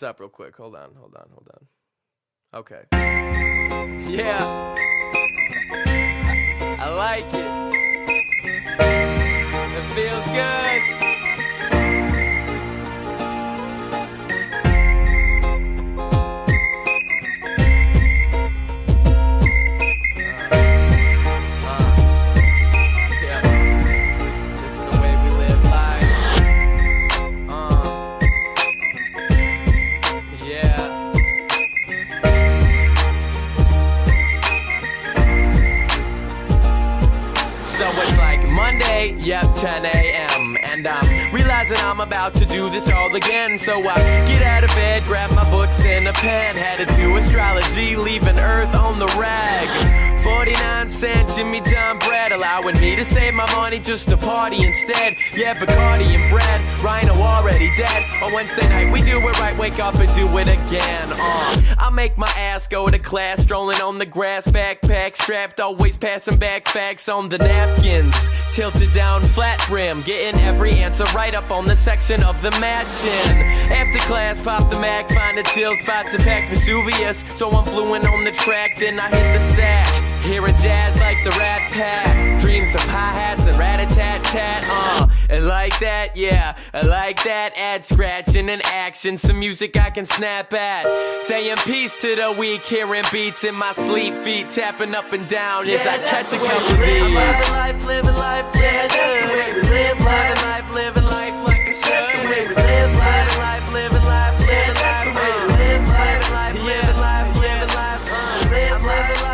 this up real quick. Hold on. Okay. Yeah. I like it. It feels good. Yep, 10 a.m. And I'm realizing I'm about to do this all again. So I get out of bed, grab my books and a pen, headed to astrology, leaving Earth on the rag. 49-cent Jimmy John bread, allowing me to save my money just to party instead. Yeah, Bacardi and bread, Rhino already dead. On Wednesday night we do it right, wake up and do it again. I make my ass go to class, strolling on the grass, backpack strapped, always passing back facts on the napkins. Tilted down, flat brim, getting every answer right up on the section of the matching. After class, pop the Mac, find a chill spot to pack Vesuvius. So I'm fluent on the track, then I hit the sack. Hearing jazz like the Rat Pack. Dreams of hi-hats and rat-a-tat-tat. And like that, yeah, I like that. Add scratching and action, some music I can snap at. Saying peace to the weak, hearing beats in my sleep. Feet tapping up and down as I catch a couple Z's. I'm living life, yeah, that's the way we live life. Living life like a should. That's the way we live life. Living life, yeah, that's the way we live life. Living life, live life.